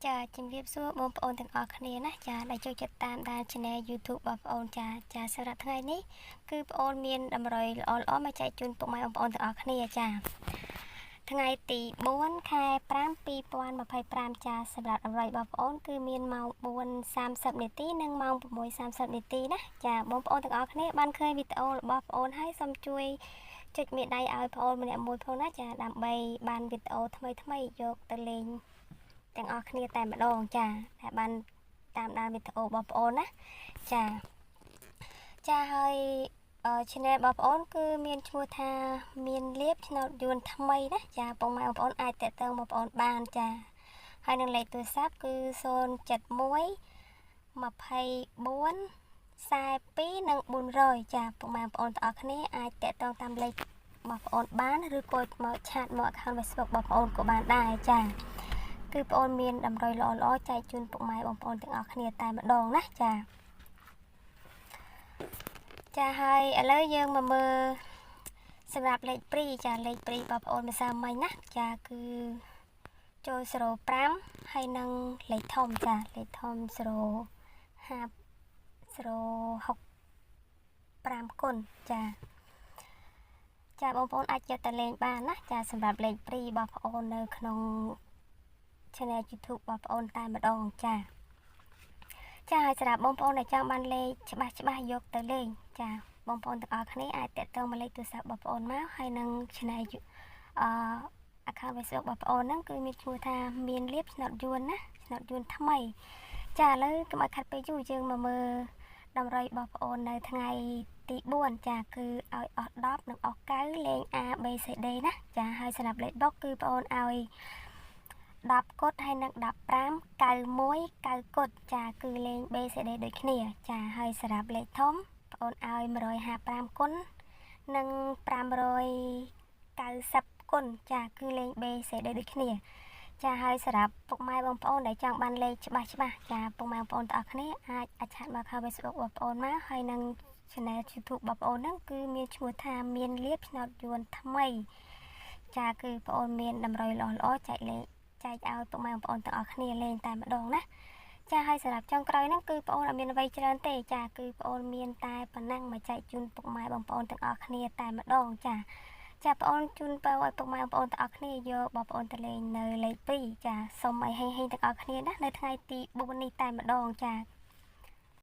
ចាជំរាបសួរបងប្អូនទាំងអស់គ្នាណាចាដែលចូលចិត្តតាមដាន Channel YouTube បងប្អូនចាសម្រាប់ថ្ងៃនេះគឺបងប្អូនមានតម្រុយល្អៗមកចែកជូនពុកម៉ែបងប្អូនទាំងអស់គ្នាចាថ្ងៃទី4ខែ5 2025ចាសម្រាប់តម្រុយបងប្អូនគឺមានម៉ោង4:30នាទីនិងម៉ោង6:30នាទីណាចាបងប្អូនទាំងអស់គ្នាបានឃើញវីដេអូរបស់បងប្អូនហើយសូមជួយចុចមេដៃឲ្យបងប្អូនម្នាក់មួយផងណាចាដើម្បីបានវីដេអូថ្មីយកទៅលេងទាំងអស់គ្នាតែម្ដងចាដែលបានតាមដានវីដេអូបងប្អូនណាចាហើយ channel បងប្អូនគឺមានឈ្មោះថាមានលៀបឆ្នោតយួនថ្មីណាចាបងប្អូនអាចតាក់ទងបងប្អូនបានចាហើយនឹងលេខទូរស័ព្ទគឺ071 24 42និង400ចាបងប្អូនទាំងអស់គ្នាអាចតាក់ទងតាមលេខបងប្អូនបានឬក៏មកឆាតមក account Facebook បងប្អូនក៏បានដែរចាគឺបងប្អូនមានតម្រុយល្អៗចែកជូនពុកម៉ែបងប្អូនទាំងអស់គ្នាតែម្ដងណាចាហើយឥឡូវយើងមកមើលសម្រាប់លេខព្រីចាលេខព្រីបងប្អូនម្សិលមិញណាចាគឺចូល05ហើយនឹងលេខធំចាលេខធំ065គុណចាបងប្អូនអាចយកទៅលេងបានណាចាសម្រាប់លេខព្រីបងប្អូននៅក្នុង Channel YouTube បងប្អូនតែម្ដងចាហើយសម្រាប់បងប្អូនដែលចង់បានលេខច្បាស់យកទៅលេងចាបងប្អូនទាំងអស់គ្នាអាចតាក់ទងមកលេខទូរស័ព្ទបងប្អូនមកហើយនឹង Channel account Facebook បងប្អូនហ្នឹងគឺមានឈ្មោះថាមានលៀបឆ្នោតយួនណាឆ្នោតយួនថ្មីចាឥឡូវកុំឲ្យខាត់ពេលយូរយើងមកមើលតម្រុយបងប្អូននៅថ្ងៃទី4ចាគឺឲ្យអស់10និងអស់9លេង A B C D ណាចាហើយសម្រាប់លេខបុកគឺបងប្អូនឲ្យ10កុដហើយនឹង15 91 9កុដចាគឺលេង BCD ដូចគ្នាចាហើយសម្រាប់លេខធំបងអូនឲ្យ155គុណនិង590គុណចាគឺលេង BCD ដូចគ្នាចាហើយសម្រាប់ពុកម៉ែបងប្អូនដែលចង់បានលេខច្បាស់ចាពុកម៉ែបងប្អូនទាំងអស់គ្នាអាចឆាតមកខាង Facebook បងប្អូនមកហើយនឹង Channel YouTube បងប្អូនហ្នឹងគឺមានឈ្មោះថាមានលៀបឆ្នោតយួនថ្មីចាគឺបងប្អូនមានតម្រុយល្អចែកឲ្យពុកម៉ែបងប្អូនទាំងអស់គ្នាលេងតែម្ដងណាចាហើយសម្រាប់ចុងក្រោយហ្នឹងគឺបងប្អូនអត់មានអ្វីច្រើនទេចាគឺបងប្អូនមានតែប៉ុណ្ណឹងមកចែកជូនពុកម៉ែបងប្អូនទាំងអស់គ្នាតែម្ដងចាបងប្អូនជូនពរឲ្យពុកម៉ែបងប្អូនទាំងអស់គ្នាយកបងប្អូនទៅលេងនៅលេខ2ចាសូមឲ្យហេងទាំងអស់គ្នាណានៅថ្ងៃទី4នេះតែម្ដងចា